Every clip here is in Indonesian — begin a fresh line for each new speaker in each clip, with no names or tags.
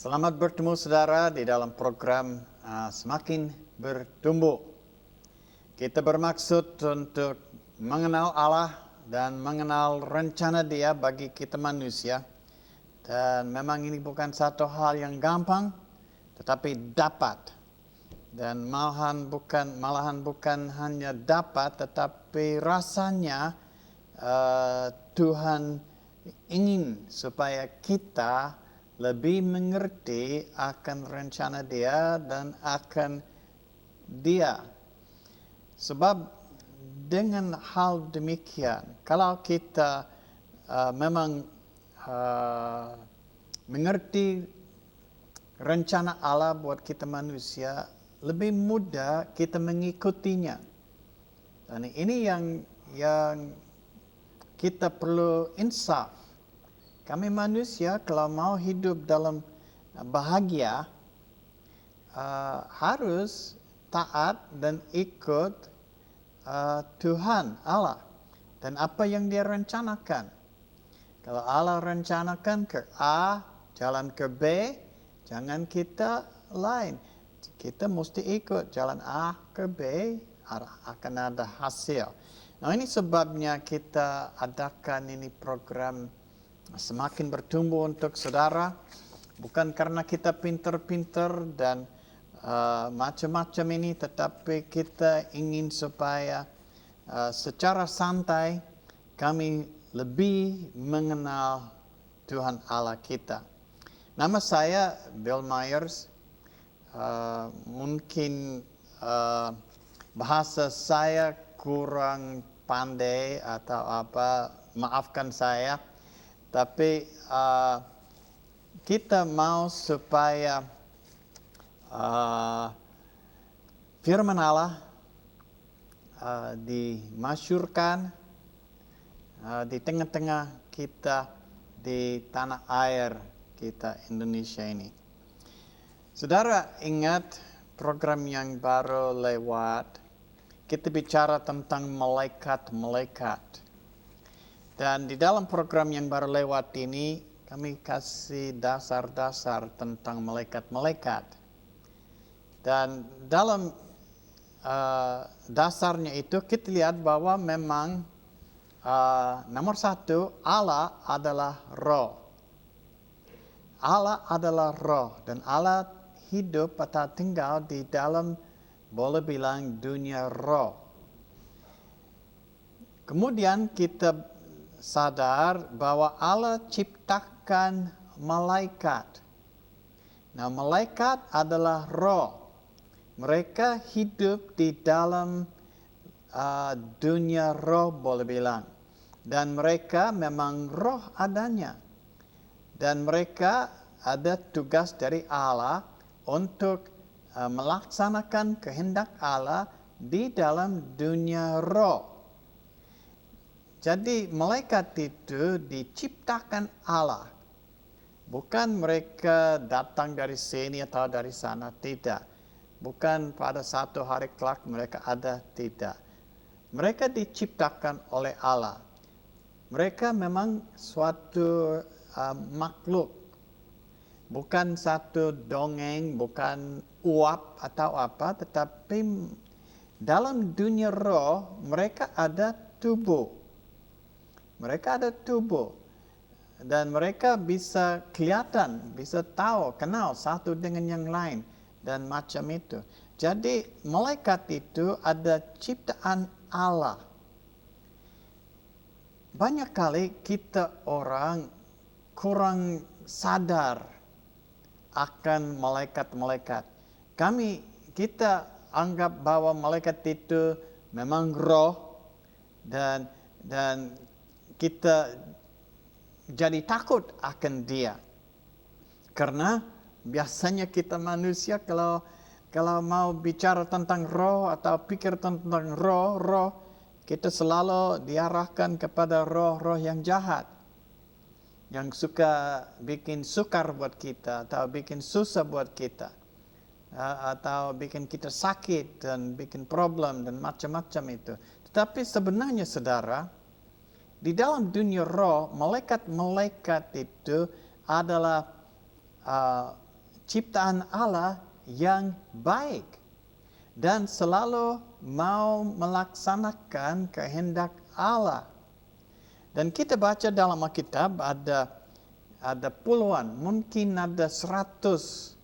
Selamat bertemu saudara di dalam program Semakin Bertumbuh. Kita bermaksud untuk mengenal Allah dan mengenal rencana Dia bagi kita manusia. Dan memang ini bukan satu hal yang gampang, tetapi dapat. Dan malahan bukan hanya dapat, tetapi rasanya Tuhan ingin supaya kita lebih mengerti akan rencana Dia dan akan Dia. Sebab dengan hal demikian, kalau kita memang mengerti rencana Allah buat kita manusia, lebih mudah kita mengikutinya. Dan ini yang kita perlu insaf. Kami manusia kalau mau hidup dalam bahagia harus taat dan ikut Tuhan Allah dan apa yang Dia rencanakan. Kalau Allah rencanakan ke A, jalan ke B, jangan kita lain. Kita mesti ikut jalan A ke B, akan ada hasil. Nah, ini sebabnya kita adakan ini program Semakin Bertumbuh untuk saudara, bukan karena kita pintar-pintar dan macam-macam ini, tetapi kita ingin supaya secara santai kami lebih mengenal Tuhan Allah kita. Nama saya Bill Myers. Mungkin bahasa saya kurang pandai atau apa, maafkan saya. Tapi kita mau supaya firman Allah dimasyurkan di tengah-tengah kita di tanah air kita Indonesia ini. Saudara ingat program yang baru lewat, kita bicara tentang malaikat-malaikat. Dan di dalam program yang baru lewat ini, kami kasih dasar-dasar tentang malaikat-malaikat. Dan dalam dasarnya itu kita lihat bahwa memang nomor satu, Allah adalah roh. Allah adalah roh dan Allah hidup atau tinggal di dalam, boleh bilang, dunia roh. Kemudian kita sadar bahwa Allah ciptakan malaikat. Nah, malaikat adalah roh. Mereka hidup di dalam dunia roh, boleh bilang. Dan mereka memang roh adanya. Dan mereka ada tugas dari Allah untuk melaksanakan kehendak Allah di dalam dunia roh. Jadi malaikat itu diciptakan Allah. Bukan mereka datang dari sini atau dari sana, tidak. Bukan pada satu hari kelak mereka ada, tidak. Mereka diciptakan oleh Allah. Mereka memang suatu makhluk. Bukan satu dongeng, bukan uap atau apa, tetapi dalam dunia roh mereka ada tubuh. Mereka ada tubuh dan mereka bisa kelihatan, bisa tahu, kenal satu dengan yang lain dan macam itu. Jadi malaikat itu ada ciptaan Allah. Banyak kali kita orang kurang sadar akan malaikat-malaikat. Kita anggap bahwa malaikat itu memang roh dan kita jadi takut akan dia. Karena biasanya kita manusia kalau mau bicara tentang roh atau pikir tentang roh, kita selalu diarahkan kepada roh-roh yang jahat. Yang suka bikin sukar buat kita atau bikin susah buat kita. Atau bikin kita sakit dan bikin problem dan macam-macam itu. Tetapi sebenarnya saudara, di dalam dunia roh, malaikat-malaikat itu adalah ciptaan Allah yang baik dan selalu mau melaksanakan kehendak Allah. Dan kita baca dalam Alkitab ada puluhan, mungkin ada 100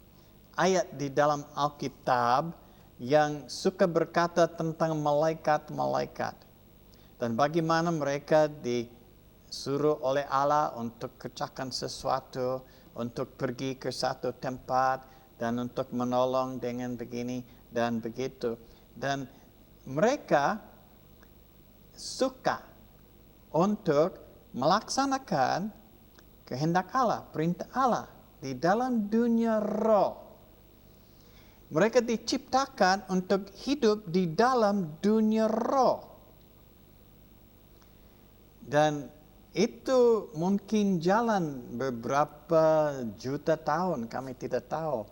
ayat di dalam Alkitab yang suka berkata tentang malaikat-malaikat. Dan bagaimana mereka disuruh oleh Allah untuk kerjakan sesuatu, untuk pergi ke satu tempat, dan untuk menolong dengan begini dan begitu. Dan mereka suka untuk melaksanakan kehendak Allah, perintah Allah di dalam dunia roh. Mereka diciptakan untuk hidup di dalam dunia roh. Dan itu mungkin jalan beberapa juta tahun, kami tidak tahu.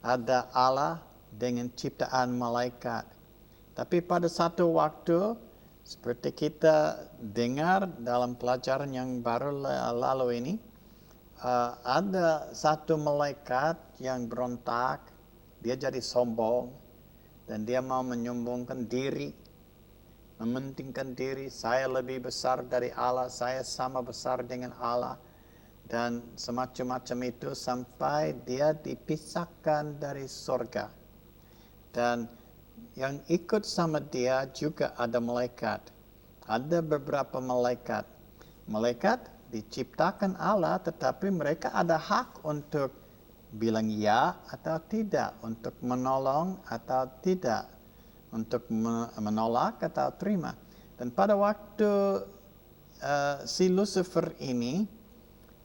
Ada Allah dengan ciptaan malaikat. Tapi pada satu waktu, seperti kita dengar dalam pelajaran yang baru lalu ini, ada satu malaikat yang berontak. Dia jadi sombong dan dia mau menyombongkan diri, mementingkan diri. Saya lebih besar dari Allah, saya sama besar dengan Allah. Dan semacam-macam itu sampai dia dipisahkan dari surga. Dan yang ikut sama dia juga ada malaikat. Ada beberapa malaikat. Malaikat diciptakan Allah, tetapi mereka ada hak untuk bilang ya atau tidak, untuk menolong atau tidak, untuk menolak atau terima. Dan pada waktu si Lucifer ini,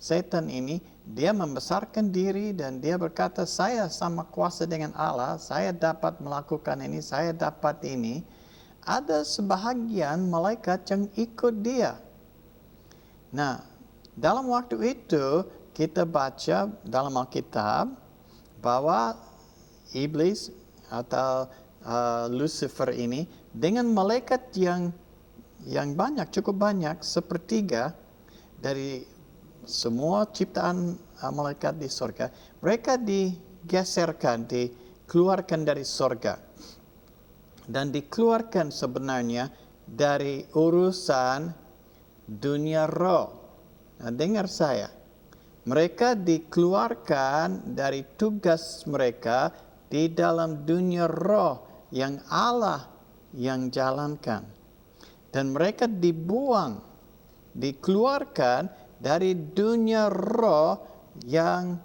setan ini, dia membesarkan diri dan dia berkata, saya sama kuasa dengan Allah, saya dapat melakukan ini, saya dapat ini. Ada sebahagian malaikat yang ikut dia. Nah, dalam waktu itu, kita baca dalam Alkitab bahwa iblis atau Lucifer ini dengan malaikat yang banyak, cukup banyak, sepertiga dari semua ciptaan malaikat di surga, mereka digeserkan, dikeluarkan dari surga. Dan dikeluarkan sebenarnya dari urusan dunia roh. Nah, dengar saya. Mereka dikeluarkan dari tugas mereka di dalam dunia roh yang Allah yang jalankan. Dan mereka dibuang, dikeluarkan dari dunia roh yang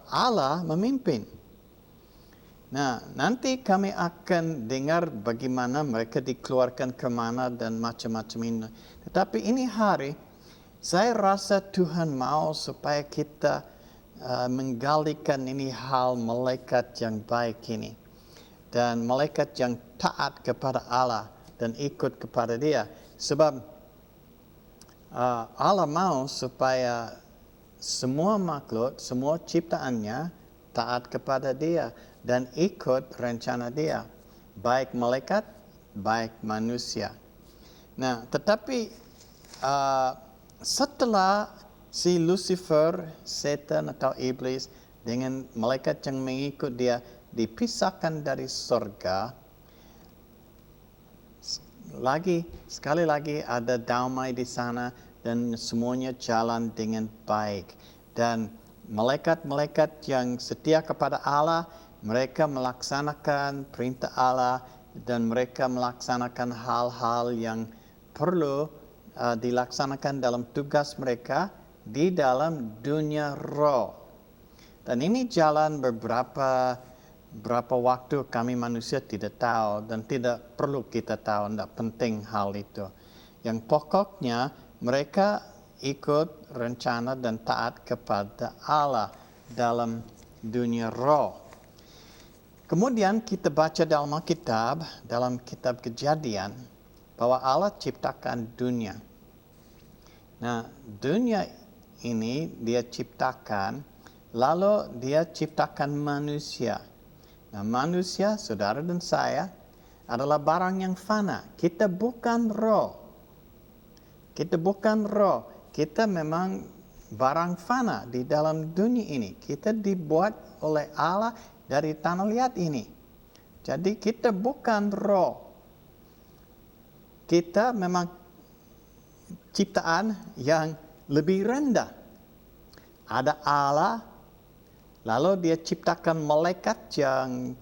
Allah memimpin. Nah, nanti kami akan dengar bagaimana mereka dikeluarkan kemana dan macam-macam ini. Tetapi ini hari, saya rasa Tuhan mau supaya kita menggalikan ini hal malaikat yang baik ini. Dan malaikat yang taat kepada Allah dan ikut kepada dia. Sebab Allah mau supaya semua makhluk, semua ciptaannya taat kepada dia dan ikut rencana dia. Baik malaikat, baik manusia. Nah, tetapi setelah si Lucifer, setan atau iblis dengan malaikat yang mengikut dia dipisahkan dari surga, sekali lagi ada damai di sana dan semuanya jalan dengan baik. Dan malaikat-malaikat yang setia kepada Allah, mereka melaksanakan perintah Allah dan mereka melaksanakan hal-hal yang perlu dilaksanakan dalam tugas mereka di dalam dunia roh. Dan ini jalan berapa waktu kami manusia tidak tahu dan tidak perlu kita tahu, tidak penting hal itu. Yang pokoknya mereka ikut rencana dan taat kepada Allah dalam dunia roh. Kemudian kita baca dalam Alkitab, dalam kitab Kejadian, bahwa Allah ciptakan dunia. Nah, dunia ini dia ciptakan, lalu dia ciptakan manusia. Nah, manusia, saudara dan saya, adalah barang yang fana. Kita bukan roh. Kita bukan roh. Kita memang barang fana di dalam dunia ini. Kita dibuat oleh Allah dari tanah liat ini. Jadi kita bukan roh. Kita memang ciptaan yang lebih rendah. Ada Allah, lalu dia ciptakan malaikat yang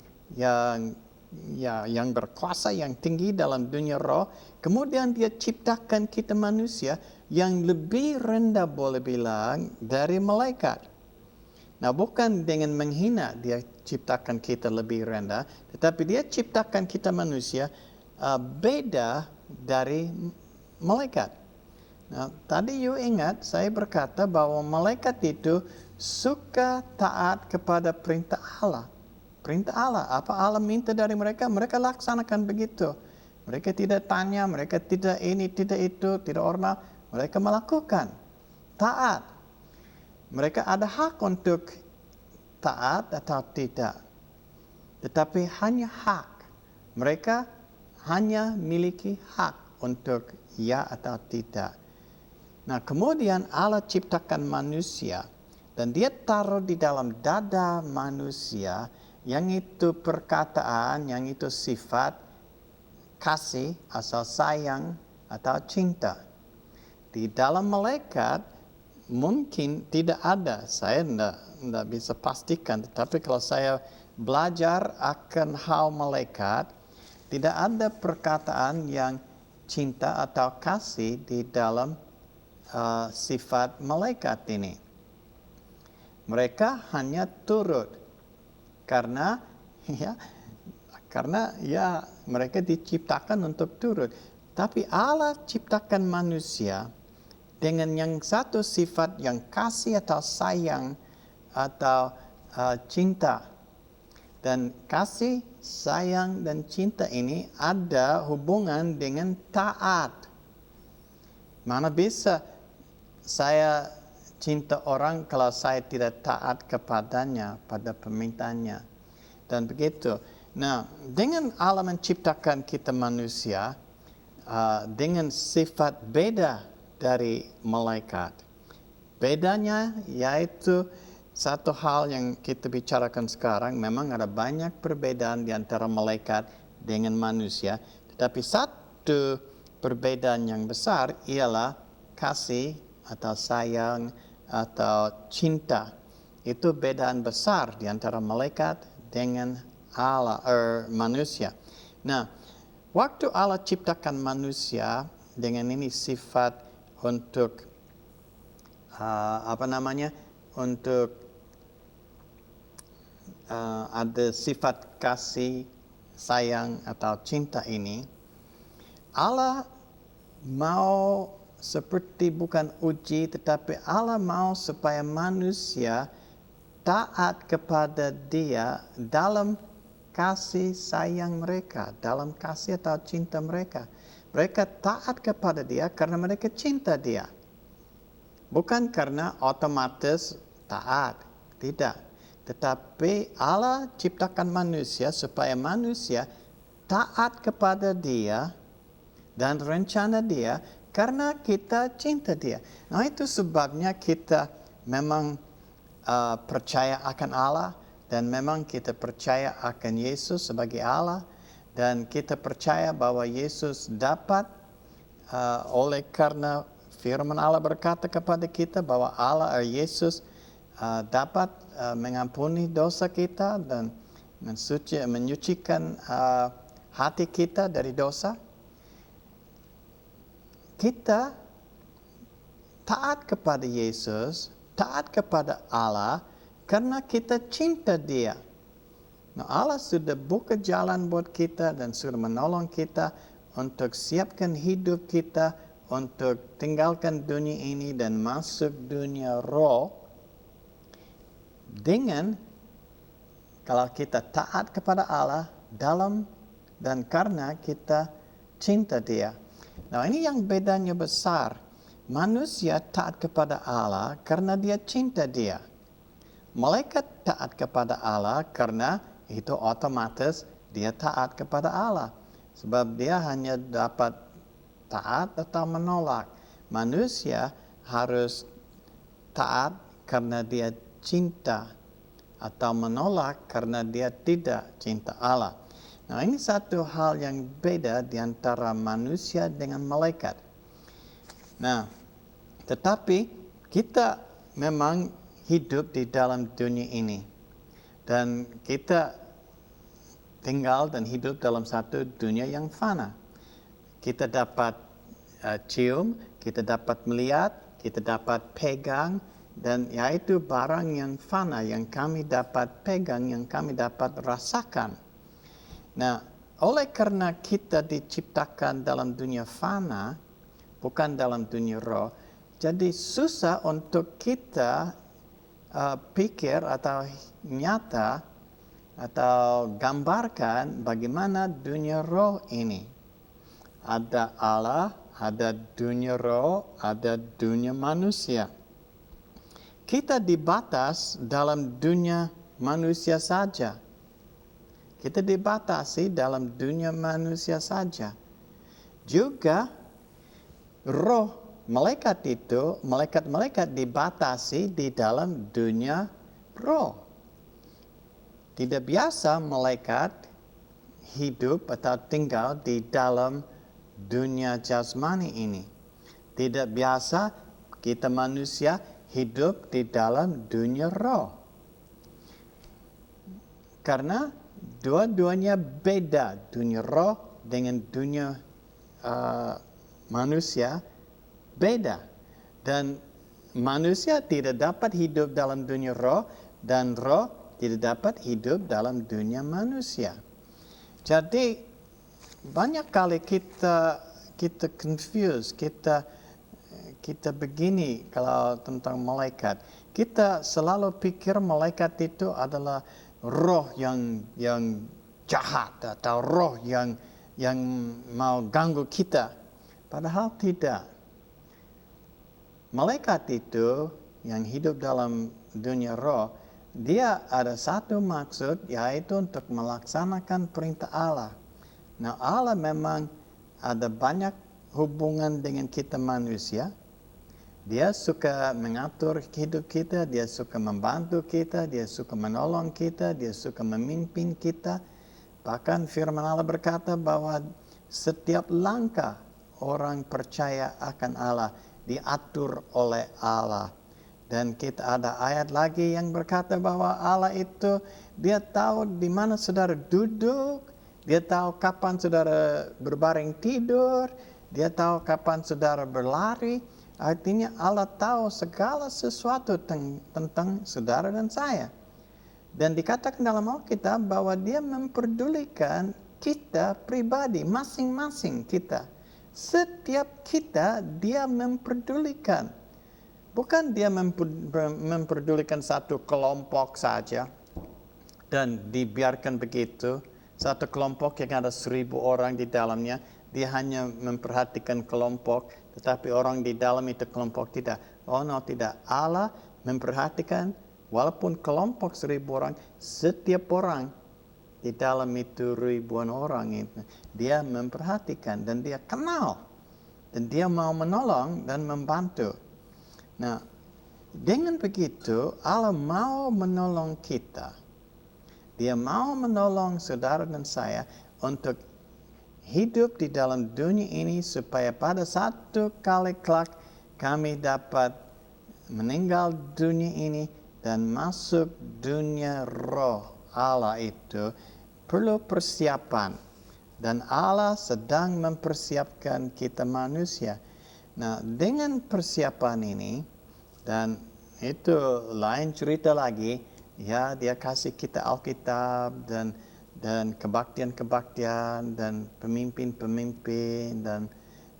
berkuasa, yang tinggi dalam dunia roh. Kemudian dia ciptakan kita manusia yang lebih rendah, boleh bilang, dari malaikat. Nah, bukan dengan menghina dia ciptakan kita lebih rendah, tetapi dia ciptakan kita manusia beda dari malaikat. Nah, tadi you ingat saya berkata bahwa malaikat itu suka taat kepada perintah Allah. Perintah Allah, apa Allah minta dari mereka, mereka laksanakan begitu. Mereka tidak tanya, mereka tidak ini, tidak itu, tidak hormat. Mereka melakukan taat. Mereka ada hak untuk taat atau tidak. Tetapi hanya hak. Mereka hanya miliki hak untuk ya atau tidak. Nah, kemudian Allah ciptakan manusia dan dia taruh di dalam dada manusia yang itu perkataan, yang itu sifat kasih, asal sayang atau cinta. Di dalam malaikat mungkin tidak ada, saya tidak bisa pastikan, tetapi kalau saya belajar akan hal malaikat, tidak ada perkataan yang cinta atau kasih di dalam sifat malaikat ini. Mereka hanya turut karena mereka diciptakan untuk turut. Tapi Allah ciptakan manusia dengan yang satu sifat yang kasih atau sayang atau cinta. Dan kasih, sayang, dan cinta ini ada hubungan dengan taat. Mana bisa saya cinta orang kalau saya tidak taat kepadanya pada permintaannya. Dan begitu. Nah, dengan Allah menciptakan kita manusia dengan sifat beda dari malaikat. Bedanya yaitu satu hal yang kita bicarakan sekarang, memang ada banyak perbedaan di antara malaikat dengan manusia. Tetapi satu perbedaan yang besar ialah kasih atau sayang atau cinta. Itu bedaan besar di antara malaikat dengan Allah manusia. Nah, waktu Allah ciptakan manusia dengan ini sifat untuk untuk ada sifat kasih, sayang atau cinta ini, Allah mau seperti bukan uji, tetapi Allah mau supaya manusia taat kepada Dia dalam kasih sayang mereka, dalam kasih atau cinta mereka. Mereka taat kepada Dia karena mereka cinta Dia. Bukan karena otomatis taat, tidak. Tetapi Allah ciptakan manusia supaya manusia taat kepada Dia dan rencana Dia karena kita cinta Dia. Nah, itu sebabnya kita memang percaya akan Allah dan memang kita percaya akan Yesus sebagai Allah dan kita percaya bahwa Yesus dapat oleh karena firman Allah berkata kepada kita bahwa Allah Yesus dapat mengampuni dosa kita dan menyucikan hati kita dari dosa. Kita taat kepada Yesus, taat kepada Allah karena kita cinta Dia. Nah, Allah sudah buka jalan buat kita dan sudah menolong kita untuk siapkan hidup kita untuk tinggalkan dunia ini dan masuk dunia roh dengan kalau kita taat kepada Allah dalam dan karena kita cinta Dia. Nah, ini yang bedanya besar. Manusia taat kepada Allah karena dia cinta Dia. Malaikat taat kepada Allah karena itu otomatis dia taat kepada Allah. Sebab dia hanya dapat taat atau menolak. Manusia harus taat karena dia cinta atau menolak karena dia tidak cinta Allah. Nah, ini satu hal yang beda di antara manusia dengan malaikat. Nah, tetapi kita memang hidup di dalam dunia ini. Dan kita tinggal dan hidup dalam satu dunia yang fana. Kita dapat cium, kita dapat melihat, kita dapat pegang, dan yaitu barang yang fana yang kami dapat pegang, yang kami dapat rasakan. Nah, oleh karena kita diciptakan dalam dunia fana, bukan dalam dunia roh, jadi susah untuk kita pikir atau nyata atau gambarkan bagaimana dunia roh ini. Ada Allah, ada dunia roh, ada dunia manusia. Kita dibatas dalam dunia manusia saja. Kita dibatasi dalam dunia manusia saja. Juga roh malaikat itu, malaikat-malaikat dibatasi di dalam dunia roh. Tidak biasa malaikat hidup atau tinggal di dalam dunia jasmani ini. Tidak biasa kita manusia hidup di dalam dunia roh. Karena dua-duanya beda, dunia roh dengan dunia manusia beda. Dan manusia tidak dapat hidup dalam dunia roh dan roh tidak dapat hidup dalam dunia manusia. Jadi banyak kali kita confuse, kita begini kalau tentang malaikat. Kita selalu pikir malaikat itu adalah roh yang jahat atau roh yang mau ganggu kita. Padahal tidak. Malaikat itu yang hidup dalam dunia roh, dia ada satu maksud, yaitu untuk melaksanakan perintah Allah. Nah, Allah memang ada banyak hubungan dengan kita manusia. Dia suka mengatur hidup kita, dia suka membantu kita, dia suka menolong kita, dia suka memimpin kita. Bahkan firman Allah berkata bahwa setiap langkah orang percaya akan Allah diatur oleh Allah. Dan kita ada ayat lagi yang berkata bahwa Allah itu, dia tahu di mana saudara duduk, dia tahu kapan saudara berbaring tidur, dia tahu kapan saudara berlari. Artinya Allah tahu segala sesuatu tentang saudara dan saya. Dan dikatakan dalam Alkitab bahwa dia memperdulikan kita pribadi, masing-masing kita. Setiap kita dia memperdulikan. Bukan dia memperdulikan satu kelompok saja dan dibiarkan begitu. Satu kelompok yang ada 1,000 orang di dalamnya, dia hanya memperhatikan kelompok, tetapi orang di dalam itu kelompok tidak. Oh no, tidak. Allah memperhatikan walaupun kelompok 1,000 orang, setiap orang di dalam itu ribuan orang itu, dia memperhatikan dan dia kenal. Dan dia mau menolong dan membantu. Nah, dengan begitu Allah mau menolong kita. Dia mau menolong saudara dan saya untuk hidup di dalam dunia ini supaya pada satu kali kelak kami dapat meninggal dunia ini dan masuk dunia roh. Allah itu perlu persiapan dan Allah sedang mempersiapkan kita manusia. Nah, dengan persiapan ini, dan itu lain cerita lagi, ya dia kasih kita Alkitab dan kebaktian-kebaktian dan pemimpin-pemimpin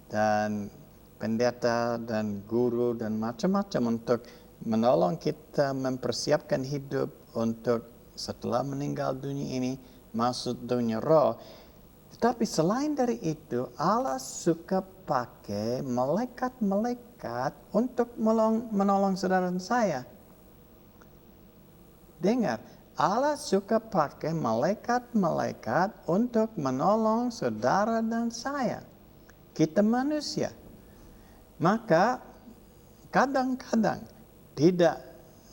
dan pendeta dan guru dan macam-macam untuk menolong kita mempersiapkan hidup untuk setelah meninggal dunia ini masuk dunia roh. Tetapi selain dari itu, Allah suka pakai malaikat-malaikat untuk menolong saudara dan saya. Dengar, Allah suka pakai malaikat-malaikat untuk menolong saudara dan saya. Kita manusia. Maka kadang-kadang tidak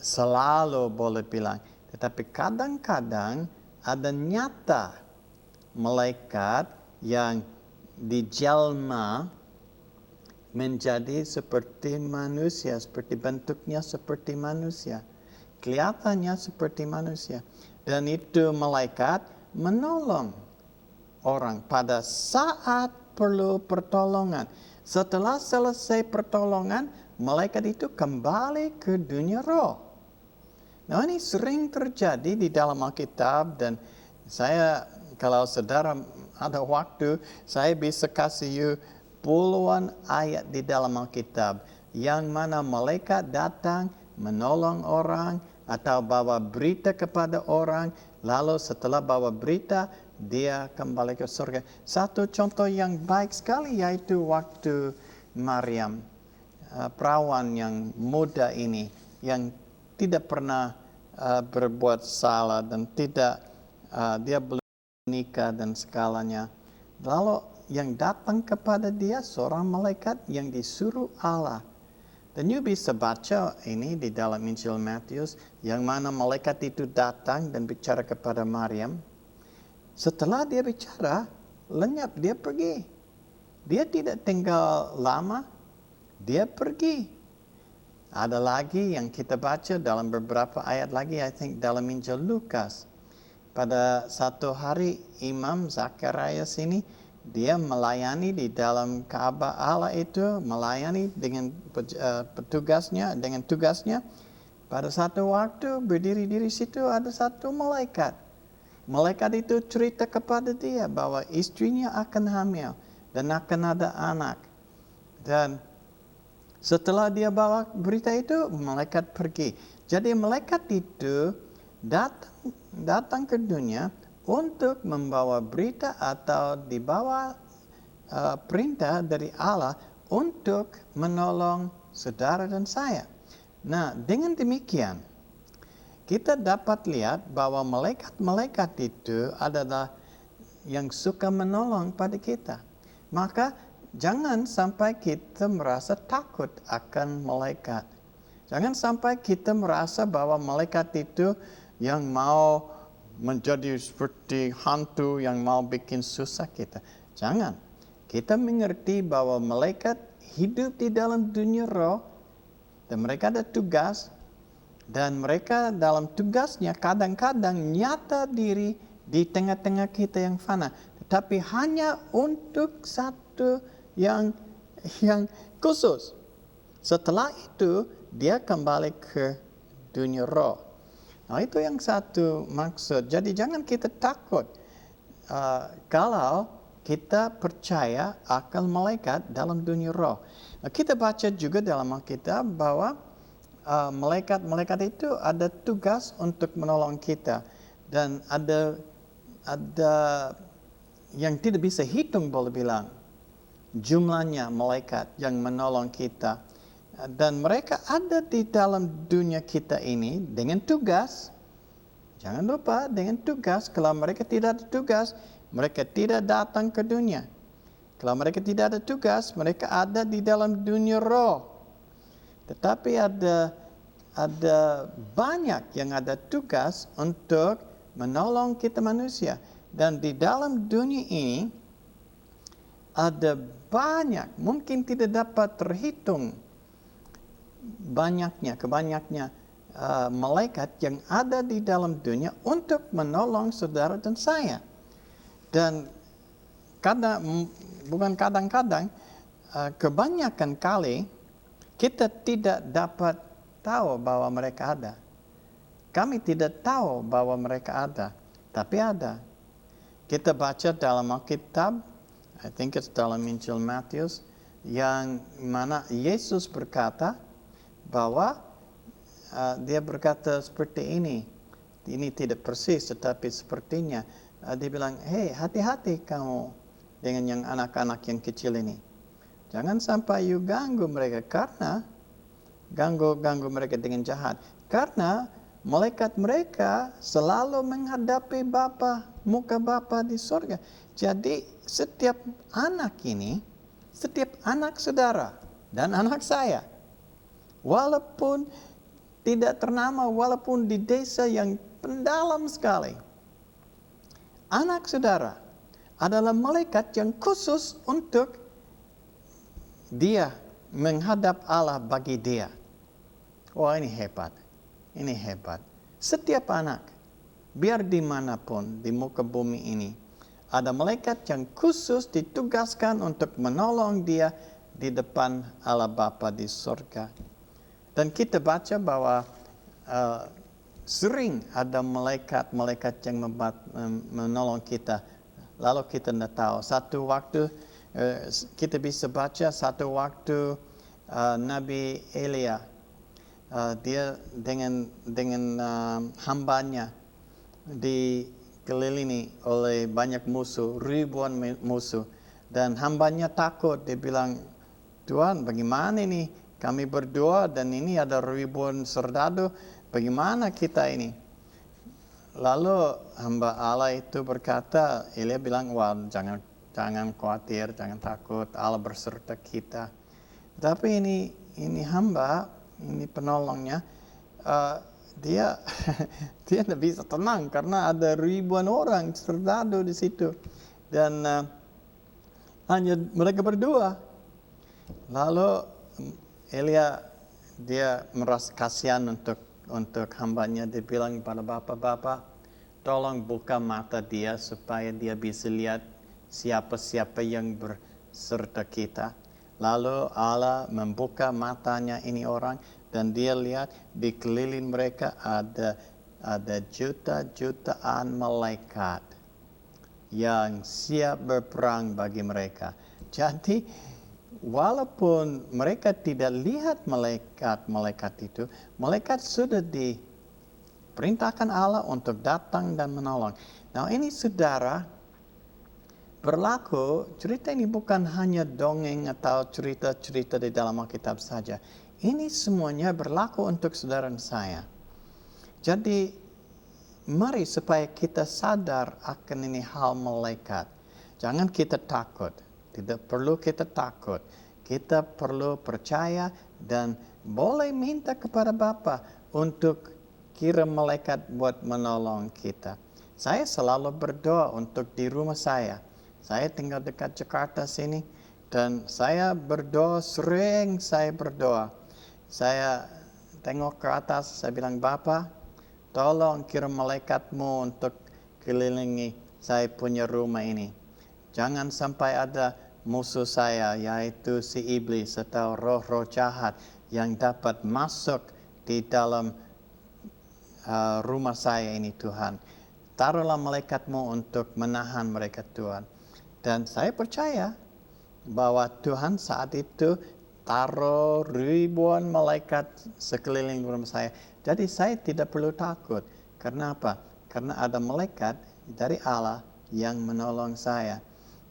selalu boleh bilang. Tetapi kadang-kadang ada nyata malaikat yang dijelma menjadi seperti manusia, seperti bentuknya seperti manusia. Kelihatannya seperti manusia. Dan itu malaikat menolong orang pada saat perlu pertolongan. Setelah selesai pertolongan, malaikat itu kembali ke dunia roh. Nah, ini sering terjadi di dalam Alkitab, dan saya, kalau saudara ada waktu, saya bisa kasih you puluhan ayat di dalam Alkitab yang mana malaikat datang menolong orang atau bawa berita kepada orang, lalu setelah bawa berita dia kembali ke surga. Satu contoh yang baik sekali yaitu waktu Maryam, perawan yang muda ini, yang tidak pernah berbuat salah dan tidak dia belum menikah dan segalanya. Lalu yang datang kepada dia seorang malaikat yang disuruh Allah. Dan you bisa baca ini di dalam Injil Matius, yang mana malaikat itu datang dan bicara kepada Maryam. Setelah dia bicara, lenyap, dia pergi. Dia tidak tinggal lama, dia pergi. Ada lagi yang kita baca dalam beberapa ayat lagi, I think dalam Injil Lukas. Pada satu hari Imam Zakarias ini, dia melayani di dalam Ka'bah Allah itu, melayani dengan tugasnya. Pada satu waktu berdiri di situ ada satu malaikat. Malaikat itu cerita kepada dia bahwa istrinya akan hamil dan akan ada anak. Dan setelah dia bawa berita itu, malaikat pergi. Jadi malaikat itu datang ke dunia untuk membawa berita atau dibawa perintah dari Allah untuk menolong saudara dan saya. Nah, dengan demikian, kita dapat lihat bahwa malaikat-malaikat itu adalah yang suka menolong pada kita. Maka jangan sampai kita merasa takut akan malaikat. Jangan sampai kita merasa bahwa malaikat itu yang mau menjadi seperti hantu yang mau bikin susah kita. Jangan. Kita mengerti bahwa malaikat hidup di dalam dunia roh dan mereka ada tugas, dan mereka dalam tugasnya kadang-kadang nyata diri di tengah-tengah kita yang fana, tetapi hanya untuk satu yang khusus. Setelah itu dia kembali ke dunia roh. Nah, itu yang satu maksud. Jadi jangan kita takut kalau kita percaya akan malaikat dalam dunia roh. Nah, kita baca juga dalam Alkitab bahwa malaikat-malaikat itu ada tugas untuk menolong kita, dan ada yang tidak bisa hitung boleh bilang jumlahnya malaikat yang menolong kita. Dan mereka ada di dalam dunia kita ini dengan tugas. Jangan lupa dengan tugas. Kalau mereka tidak ada tugas, mereka tidak datang ke dunia. Kalau mereka tidak ada tugas, mereka ada di dalam dunia roh. Tetapi ada banyak yang ada tugas untuk menolong kita manusia. Dan di dalam dunia ini ada banyak, mungkin tidak dapat terhitung kebanyaknya malaikat yang ada di dalam dunia untuk menolong saudara dan saya. Dan kadang-kadang kebanyakan kali kita tidak dapat tahu bahwa mereka ada. Kami tidak tahu bahwa mereka ada, tapi ada. Kita baca dalam Alkitab, I think it's dalam Injil Matius, yang mana Yesus berkata bahwa dia berkata seperti ini. Ini tidak persis, tetapi sepertinya dia bilang, hey, hati-hati kamu dengan yang anak-anak yang kecil ini. Jangan sampai you ganggu mereka, karena ganggu mereka dengan jahat. Karena malaikat mereka selalu menghadapi muka Bapa di surga. Jadi setiap anak ini, setiap anak saudara dan anak saya, walaupun tidak ternama walaupun di desa yang pendalam sekali. Anak saudara adalah malaikat yang khusus untuk dia menghadap Allah bagi dia. Wah, ini hebat. Ini hebat. Setiap anak, biar dimanapun di muka bumi ini, ada malaikat yang khusus ditugaskan untuk menolong dia di depan Allah Bapa di surga. Dan kita baca bahwa sering ada malaikat-malaikat yang menolong kita. Lalu kita tidak tahu. Satu waktu kita bisa baca satu waktu Nabi Elia, dia dengan hambanya dikelilingi oleh banyak musuh, ribuan musuh. Dan hambanya takut, dia bilang, Tuhan bagaimana ini? Kami berdoa dan ini ada ribuan serdadu, bagaimana kita ini? Lalu hamba Allah itu berkata, Elia bilang, wah jangan khawatir, jangan takut, Allah berserta kita. Tapi ini hamba, ini penolongnya, dia tidak bisa tenang karena ada ribuan orang serdadu di situ. Dan hanya mereka berdua. Lalu Elia dia merasa kasihan untuk hambanya. Dia bilang pada Bapak, tolong buka mata dia supaya dia bisa lihat siapa-siapa yang berserta kita. Lalu Allah membuka matanya ini orang dan dia lihat di keliling mereka ada juta-jutaan malaikat yang siap berperang bagi mereka. Jadi walaupun mereka tidak lihat malaikat itu, malaikat sudah diperintahkan Allah untuk datang dan menolong. Nah ini saudara, berlaku, cerita ini bukan hanya dongeng atau cerita-cerita di dalam Alkitab saja. Ini semuanya berlaku untuk saudara dan saya. Jadi, mari supaya kita sadar akan ini hal malaikat. Jangan kita takut. Tidak perlu kita takut. Kita perlu percaya dan boleh minta kepada Bapa untuk kirim malaikat buat menolong kita. Saya selalu berdoa untuk di rumah saya. Saya tinggal dekat Jakarta sini dan saya berdoa, sering saya berdoa. Saya tengok ke atas, saya bilang, Bapa, tolong kirim malaikatmu untuk kelilingi saya punya rumah ini. Jangan sampai ada musuh saya, yaitu si iblis atau roh-roh jahat yang dapat masuk di dalam rumah saya ini, Tuhan. Taruhlah malaikatmu untuk menahan mereka, Tuhan. Dan saya percaya bahwa Tuhan saat itu taruh ribuan malaikat sekeliling rumah saya. Jadi saya tidak perlu takut. Karena apa? Karena ada malaikat dari Allah yang menolong saya.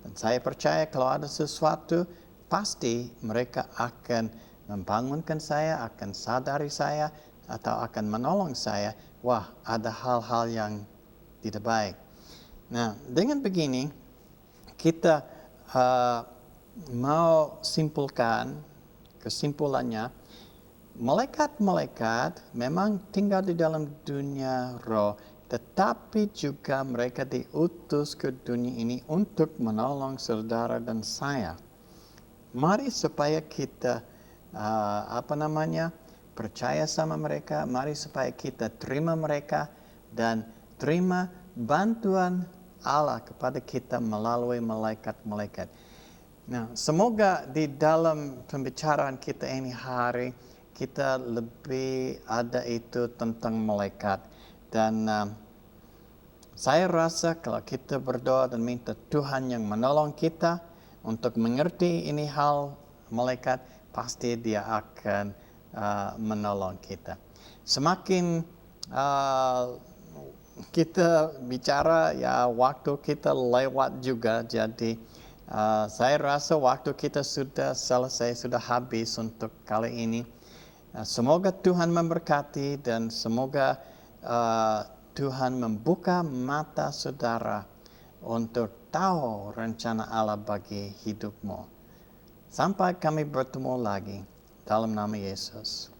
Dan saya percaya kalau ada sesuatu, pasti mereka akan membangunkan saya, akan sadari saya, atau akan menolong saya. Wah, ada hal-hal yang tidak baik. Nah, dengan begini, kita mau simpulkan, kesimpulannya, malaikat-malaikat memang tinggal di dalam dunia roh, tetapi juga mereka diutus ke dunia ini untuk menolong saudara dan saya. Mari supaya kita percaya sama mereka, mari supaya kita terima mereka dan terima bantuan Allah kepada kita melalui malaikat-malaikat. Nah, semoga di dalam pembicaraan kita ini hari, kita lebih ada itu tentang malaikat. Dan saya rasa kalau kita berdoa dan minta Tuhan yang menolong kita untuk mengerti ini hal malaikat, pasti dia akan menolong kita. Semakin kita bicara, ya waktu kita lewat juga, jadi saya rasa waktu kita sudah selesai, sudah habis untuk kali ini. Semoga Tuhan memberkati dan semoga Tuhan membuka mata saudara untuk tahu rencana Allah bagi hidupmu. Sampai kami bertemu lagi dalam nama Yesus.